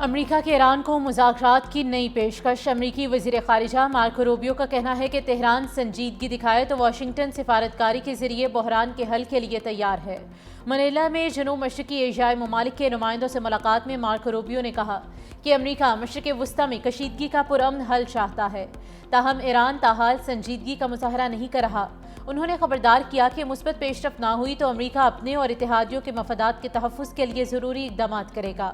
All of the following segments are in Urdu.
امریکہ کے ایران کو مذاکرات کی نئی پیشکش۔ امریکی وزیر خارجہ مارکو روبیو کا کہنا ہے کہ تہران سنجیدگی دکھائے تو واشنگٹن سفارتکاری کے ذریعے بحران کے حل کے لیے تیار ہے۔ منیلا میں جنوب مشرقی ایشیائی ممالک کے نمائندوں سے ملاقات میں مارکو روبیو نے کہا کہ امریکہ مشرق وسطی میں کشیدگی کا پرامن حل چاہتا ہے، تاہم ایران تاحال سنجیدگی کا مظاہرہ نہیں کر رہا۔ انہوں نے خبردار کیا کہ مثبت پیش رفت نہ ہوئی تو امریکہ اپنے اور اتحادیوں کے مفادات کے تحفظ کے لیے ضروری اقدامات کرے گا۔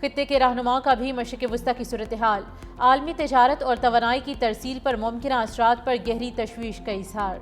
خطے کے رہنماؤں کا بھی مشرق وسطی کی صورتحال، عالمی تجارت اور توانائی کی ترسیل پر ممکنہ اثرات پر گہری تشویش کا اظہار۔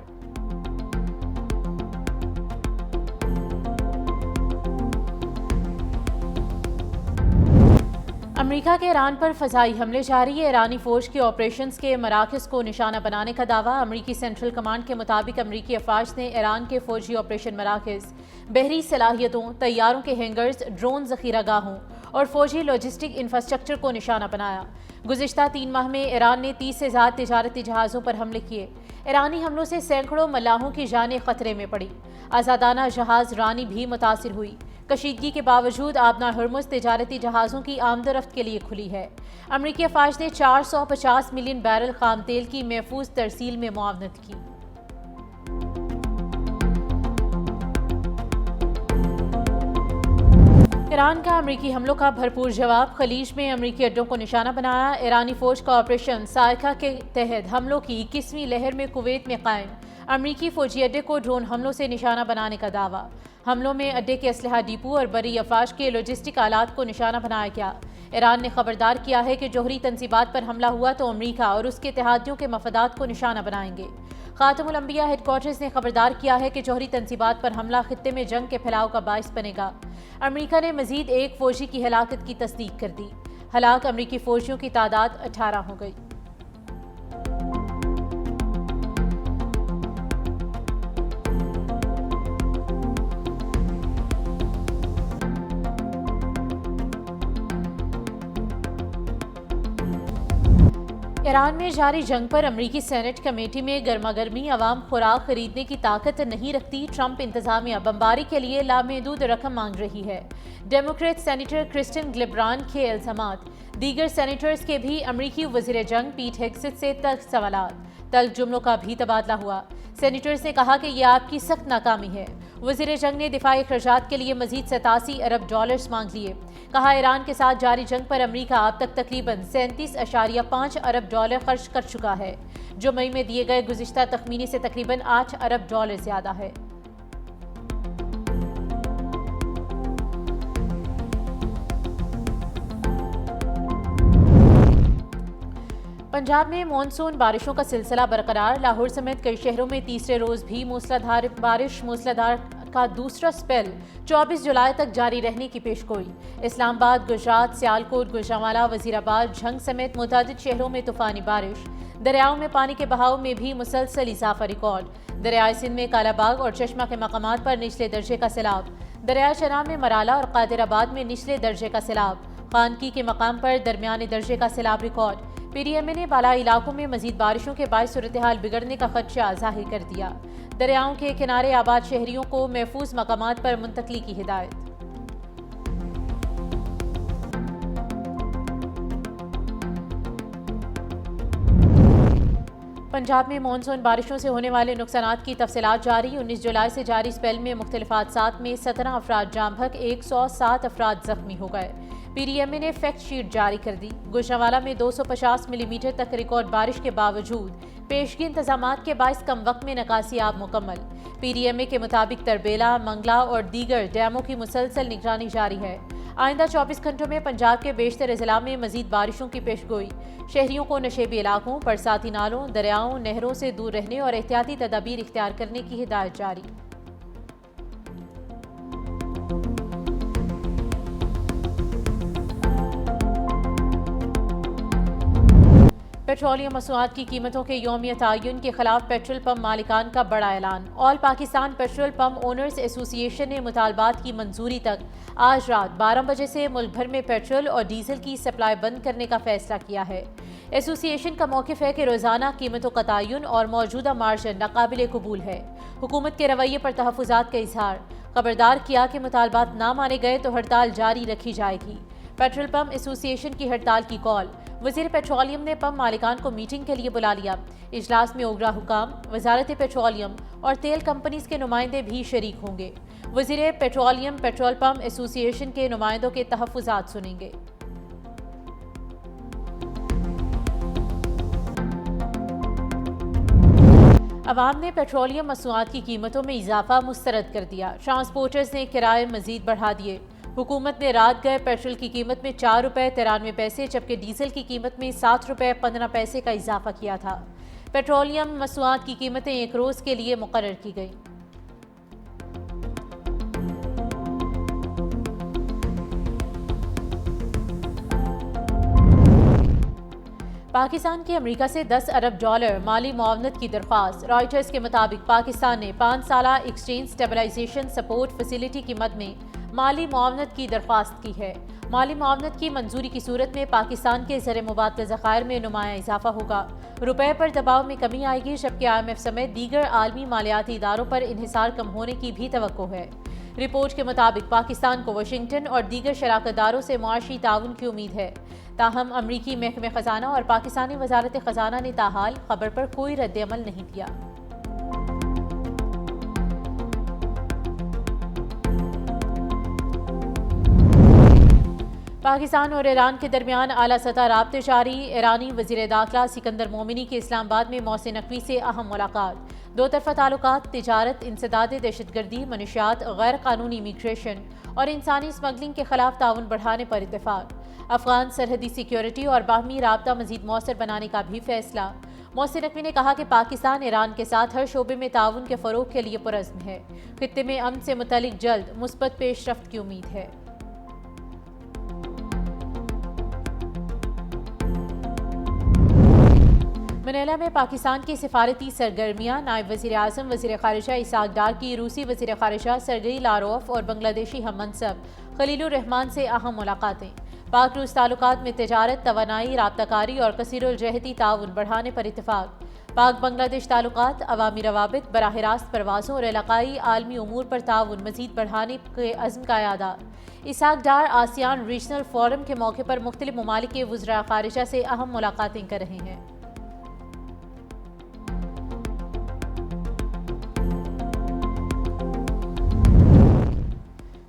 امریکہ کے ایران پر فضائی حملے جاری۔ ایرانی فوج کے آپریشنز کے مراکز کو نشانہ بنانے کا دعویٰ۔ امریکی سینٹرل کمانڈ کے مطابق امریکی افواج نے ایران کے فوجی آپریشن مراکز، بحری صلاحیتوں، طیاروں کے ہینگرز، ڈرون ذخیرہ گاہوں اور فوجی لاجسٹک انفراسٹرکچر کو نشانہ بنایا۔ گزشتہ 3 ماہ میں ایران نے 30 سے زیادہ تجارتی جہازوں پر حملے کیے۔ ایرانی حملوں سے سینکڑوں ملاحوں کی جانیں خطرے میں پڑی۔ آزادانہ جہاز رانی بھی متاثر ہوئی۔ کشیدگی کے باوجود آبنا ہرمز تجارتی جہازوں کی آمد و رفت کے لیے کھلی ہے۔ امریکی افواج نے 450 ملین بیرل خام تیل کی محفوظ ترسیل میں معاونت کی۔ ایران کا امریکی حملوں کا بھرپور جواب۔ خلیج میں امریکی اڈوں کو نشانہ بنایا۔ ایرانی فوج کا آپریشن سائقہ کے تحت حملوں کی 21ویں لہر میں کویت میں قائم امریکی فوجی اڈے کو ڈرون حملوں سے نشانہ بنانے کا دعویٰ۔ حملوں میں اڈے کے اسلحہ ڈپو اور بری افواج کے لاجسٹک آلات کو نشانہ بنایا گیا۔ ایران نے خبردار کیا ہے کہ جوہری تنصیبات پر حملہ ہوا تو امریکہ اور اس کے اتحادیوں کے مفادات کو نشانہ بنائیں گے۔ خاتم الانبیاء ہیڈ کوارٹرز نے خبردار کیا ہے کہ جوہری تنصیبات پر حملہ خطے میں جنگ کے پھیلاؤ کا باعث بنے گا۔ امریکہ نے مزید ایک فوجی کی ہلاکت کی تصدیق کر دی۔ ہلاک امریکی فوجیوں کی تعداد 18 ہو گئی۔ ایران میں جاری جنگ پر امریکی سینیٹ کمیٹی میں گرما گرمی۔ عوام خوراک خریدنے کی طاقت نہیں رکھتی، ٹرمپ انتظامیہ بمباری کے لیے لامحدود رقم مانگ رہی ہے۔ ڈیموکریٹ سینیٹر کرسٹن گلبرانڈ کے الزامات۔ دیگر سینیٹرز کے بھی امریکی وزیر جنگ پیٹ ہگسٹ سے تلخ سوالات۔ تلخ جملوں کا بھی تبادلہ ہوا۔ سینیٹرز نے کہا کہ یہ آپ کی سخت ناکامی ہے۔ وزیر جنگ نے دفاعی اخراجات کے لیے مزید 87 ارب ڈالرز مانگ لیے۔ کہا ایران کے ساتھ جاری جنگ پر امریکہ اب تک تقریباً 37.5 ارب ڈالر خرچ کر چکا ہے، جو مئی میں دیے گئے گزشتہ تخمینے سے تقریباً 8 ارب ڈالر زیادہ ہے۔ پنجاب میں مانسون بارشوں کا سلسلہ برقرار۔ لاہور سمیت کئی شہروں میں تیسرے روز بھی موسلادھار بارش۔ موسلادھار کا دوسرا سپیل 24 جولائی تک جاری رہنے کی پیشگوئی۔ اسلام آباد، گجرات، سیالکوٹ، گوجرانوالہ، وزیر آباد، جھنگ سمیت متعدد شہروں میں طوفانی بارش۔ دریاؤں میں پانی کے بہاؤ میں بھی مسلسل اضافہ ریکارڈ۔ دریائے سندھ میں کالا باغ اور چشمہ کے مقامات پر نچلے درجے کا سیلاب۔ دریائے چناب میں مرالا اور قادر آباد میں نچلے درجے کا سیلاب۔ خانقی کے مقام پر درمیانے درجے کا سیلاب ریکارڈ۔ پی ڈی ایم اے نے بالائی علاقوں میں مزید بارشوں کے باعث صورتحال بگڑنے کا خدشہ ظاہر کر دیا۔ دریاؤں کے کنارے آباد شہریوں کو محفوظ مقامات پر منتقلی کی ہدایت۔ پنجاب میں مانسون بارشوں سے ہونے والے نقصانات کی تفصیلات جاری۔ 19 جولائی سے جاری سپیل میں مختلف حادثات میں 17 افراد جاں بحق، 107 افراد زخمی ہو گئے۔ پی ڈی ایم اے نے فیکٹ شیٹ جاری کر دی۔ گوجرانوالہ میں 250 ملی میٹر تک ریکارڈ بارش کے باوجود پیشگی انتظامات کے باعث کم وقت میں نکاسی آب مکمل۔ پی ڈی ایم اے کے مطابق تربیلا، منگلا اور دیگر ڈیموں کی مسلسل نگرانی جاری ہے۔ آئندہ 24 گھنٹوں میں پنجاب کے بیشتر اضلاع میں مزید بارشوں کی پیشگوئی۔ شہریوں کو نشیبی علاقوں، برساتی نالوں، دریاؤں، نہروں سے دور رہنے اور احتیاطی تدابیر اختیار کرنے کی ہدایت جاری۔ پیٹرولیم مصنوعات کی قیمتوں کے یومیہ تعین کے خلاف پیٹرول پمپ مالکان کا بڑا اعلان۔ آل پاکستان پیٹرول پمپ اونرز ایسوسی ایشن نے مطالبات کی منظوری تک آج رات 12 بجے سے ملک بھر میں پیٹرول اور ڈیزل کی سپلائی بند کرنے کا فیصلہ کیا ہے۔ ایسوسی ایشن کا موقف ہے کہ روزانہ قیمتوں کا تعین اور موجودہ مارجن ناقابل قبول ہے۔ حکومت کے رویے پر تحفظات کا اظہار۔ خبردار کیا کہ مطالبات نہ مانے گئے تو ہڑتال جاری رکھی جائے گی۔ پیٹرول پمپ ایسوسی ایشن کی ہڑتال کی کال، وزیر پیٹرولیم نے پمپ مالکان کو میٹنگ کے لیے بلا لیا۔ اجلاس میں اوگرا حکام، وزارت پیٹرولیم اور تیل کمپنیز کے نمائندے بھی شریک ہوں گے۔ وزیر پیٹرولیم پیٹرول پمپ ایسوسی ایشن کے نمائندوں کے تحفظات سنیں گے۔ عوام نے پیٹرولیم مصنوعات کی قیمتوں میں اضافہ مسترد کر دیا۔ ٹرانسپورٹرز نے کرائے مزید بڑھا دیے۔ حکومت نے رات گئے پیٹرول کی قیمت میں 4 روپے 93 پیسے جبکہ ڈیزل کی قیمت میں 7 روپے 15 پیسے کا اضافہ کیا تھا۔ پیٹرولیم مصنوعات کی قیمتیں ایک روز کے لیے مقرر کی گئیں۔ پاکستان کی امریکہ سے 10 ارب ڈالر مالی معاونت کی درخواست۔ رائٹرز کے مطابق پاکستان نے 5 سالہ ایکسچینج سٹیبلائزیشن سپورٹ فیسلٹی کی مد میں مالی معاونت کی درخواست کی ہے۔ مالی معاونت کی منظوری کی صورت میں پاکستان کے زر مبادلہ ذخائر میں نمایاں اضافہ ہوگا، روپے پر دباؤ میں کمی آئے گی، جبکہ IMF سمیت دیگر عالمی مالیاتی اداروں پر انحصار کم ہونے کی بھی توقع ہے۔ رپورٹ کے مطابق پاکستان کو واشنگٹن اور دیگر شراکت داروں سے معاشی تعاون کی امید ہے، تاہم امریکی محکمہ خزانہ اور پاکستانی وزارت خزانہ نے تاحال خبر پر کوئی رد عمل نہیں دیا۔ پاکستان اور ایران کے درمیان اعلیٰ سطح رابطے جاری۔ ایرانی وزیر داخلہ سکندر مومنی کی اسلام آباد میں محسن نقوی سے اہم ملاقات۔ دو طرفہ تعلقات، تجارت، انسداد دہشت گردی، منشیات، غیر قانونی امیگریشن اور انسانی اسمگلنگ کے خلاف تعاون بڑھانے پر اتفاق۔ افغان سرحدی سیکیورٹی اور باہمی رابطہ مزید مؤثر بنانے کا بھی فیصلہ۔ محسن نقوی نے کہا کہ پاکستان ایران کے ساتھ ہر شعبے میں تعاون کے فروغ کے لیے پرعزم ہے۔ خطے میں امن سے متعلق جلد مثبت پیش رفت کی امید ہے۔ منیلا میں پاکستان کی سفارتی سرگرمیاں، نائب وزیر اعظم وزیر خارجہ اسحاق ڈار کی روسی وزیر خارجہ سرگئی لاروف اور بنگلہ دیشی ہم منصب خلیل الرحمان سے اہم ملاقاتیں۔ پاک روس تعلقات میں تجارت، توانائی، رابطہ کاری اور کثیر الجہتی تعاون بڑھانے پر اتفاق۔ پاک بنگلہ دیش تعلقات، عوامی روابط، براہ راست پروازوں اور علاقائی عالمی امور پر تعاون مزید بڑھانے کے عزم کا اعادہ۔ Ishaq Dar ASEAN regional forum کے موقع پر مختلف ممالک کے وزراء خارجہ سے اہم ملاقاتیں کر رہے ہیں۔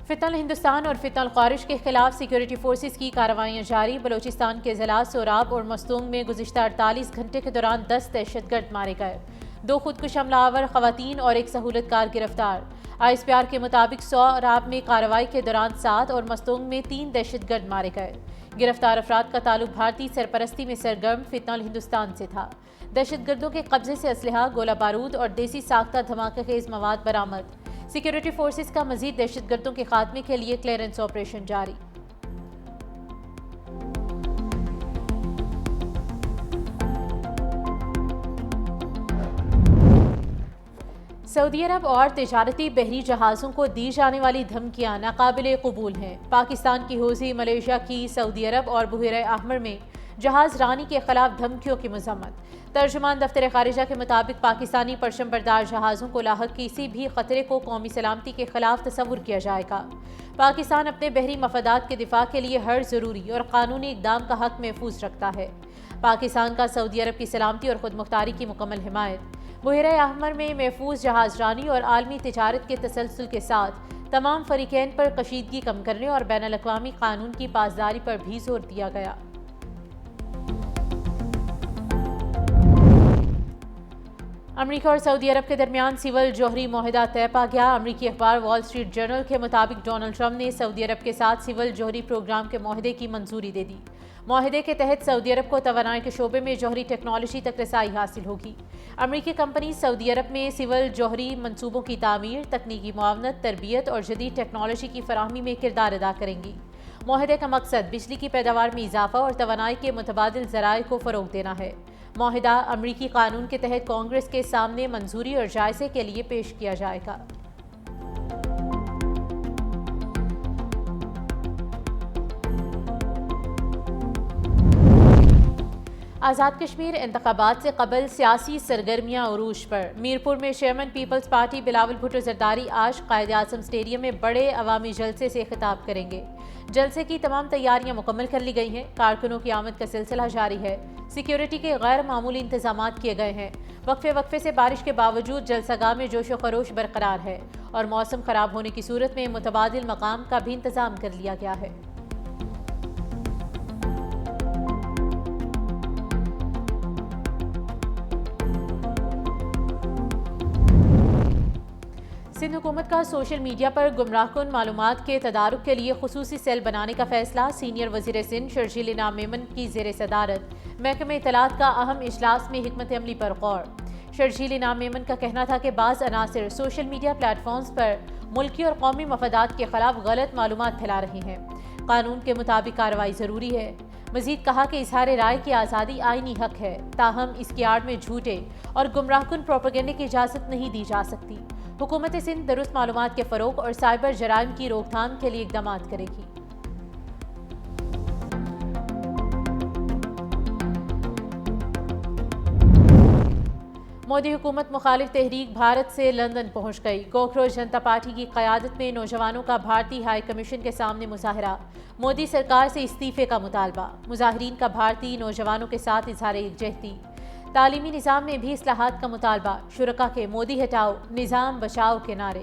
فتنہ ہندوستان اور فتنہ الخوارج کے خلاف سیکیورٹی فورسز کی کارروائیاں جاری۔ بلوچستان کے ضلع سوراب اور مستونگ میں گزشتہ 48 گھنٹے کے دوران 10 دہشت گرد مارے گئے، 2 خودکش حملہ آور خواتین اور 1 سہولت کار گرفتار۔ ISPR کے مطابق سوراب میں کارروائی کے دوران 7 اور مستونگ میں 3 دہشت گرد مارے گئے۔ گرفتار افراد کا تعلق بھارتی سرپرستی میں سرگرم فتنہ ہندوستان سے تھا۔ دہشت گردوں کے قبضے سے اسلحہ، گولہ بارود اور دیسی ساختہ دھماکہ خیز مواد برآمد۔ سیکیورٹی فورسز کا مزید دہشت گردوں کے خاتمے کے لیے کلیئرنس آپریشن جاری۔ سعودی عرب اور تجارتی بحری جہازوں کو دی جانے والی دھمکیاں ناقابل قبول ہیں۔ پاکستان کی حوثی ملیشیا کی سعودی عرب اور بحیرہ احمر میں جہاز رانی کے خلاف دھمکیوں کی مذمت۔ ترجمان دفتر خارجہ کے مطابق پاکستانی پرچم بردار جہازوں کو لاحق کسی بھی خطرے کو قومی سلامتی کے خلاف تصور کیا جائے گا۔ پاکستان اپنے بحری مفادات کے دفاع کے لیے ہر ضروری اور قانونی اقدام کا حق محفوظ رکھتا ہے۔ پاکستان کا سعودی عرب کی سلامتی اور خود مختاری کی مکمل حمایت۔ بحیرہ احمر میں محفوظ جہاز رانی اور عالمی تجارت کے تسلسل کے ساتھ تمام فریقین پر کشیدگی کم کرنے اور بین الاقوامی قانون کی پاسداری پر بھی زور دیا گیا۔ امریکہ اور سعودی عرب کے درمیان سول جوہری معاہدہ طے پا گیا۔ امریکی اخبار وال اسٹریٹ جرنل کے مطابق ڈونلڈ ٹرمپ نے سعودی عرب کے ساتھ سول جوہری پروگرام کے معاہدے کی منظوری دے دی۔ معاہدے کے تحت سعودی عرب کو توانائی کے شعبے میں جوہری ٹیکنالوجی تک رسائی حاصل ہوگی۔ امریکی کمپنی سعودی عرب میں سول جوہری منصوبوں کی تعمیر، تکنیکی معاونت، تربیت اور جدید ٹیکنالوجی کی فراہمی میں کردار ادا کریں گی۔ معاہدے کا مقصد بجلی کی پیداوار میں اضافہ اور توانائی کے متبادل ذرائع کو فروغ دینا ہے۔ معاہدہ امریکی قانون کے تحت کانگریس کے سامنے منظوری اور جائزے کے لیے پیش کیا جائے گا۔ آزاد کشمیر انتخابات سے قبل سیاسی سرگرمیاں عروج پر۔ میرپور میں chairman Peoples Party Bilawal Bhutto Zardari آج قائد اعظم اسٹیڈیم میں بڑے عوامی جلسے سے خطاب کریں گے۔ جلسے کی تمام تیاریاں مکمل کر لی گئی ہیں۔ کارکنوں کی آمد کا سلسلہ جاری ہے۔ سیکیورٹی کے غیر معمولی انتظامات کیے گئے ہیں۔ وقفے سے بارش کے باوجود جلسہ گاہ میں جوش و خروش برقرار ہے اور موسم خراب ہونے کی صورت میں متبادل مقام کا بھی انتظام کر لیا گیا ہے۔ سندھ حکومت کا سوشل میڈیا پر گمراہ کن معلومات کے تدارک کے لیے خصوصی سیل بنانے کا فیصلہ۔ سینئر وزیر سندھ شرجیل انعام میمن کی زیر صدارت محکمہ اطلاعات کا اہم اجلاس میں حکمت عملی پر غور۔ شرجیل انعام میمن کا کہنا تھا کہ بعض عناصر سوشل میڈیا پلیٹ فارمز پر ملکی اور قومی مفادات کے خلاف غلط معلومات پھیلا رہے ہیں۔ قانون کے مطابق کارروائی ضروری ہے۔ مزید کہا کہ اظہار رائے کی آزادی آئینی حق ہے، تاہم اس کی آڑ میں جھوٹے اور گمراہ کن پروپیگنڈے کی اجازت نہیں دی جا سکتی۔ حکومت سندھ درست معلومات کے فروغ اور سائبر جرائم کی روک تھام کے لیے اقدامات کرے گی۔ مودی حکومت مخالف تحریک بھارت سے لندن پہنچ گئی۔ کوکروچ جنتا پارٹی کی قیادت میں نوجوانوں کا بھارتی ہائی کمیشن کے سامنے مظاہرہ۔ مودی سرکار سے استعفے کا مطالبہ۔ مظاہرین کا بھارتی نوجوانوں کے ساتھ اظہار یکجہتی۔ تعلیمی نظام میں بھی اصلاحات کا مطالبہ۔ شرکا کے مودی ہٹاؤ، نظام بچاؤ کے نعرے۔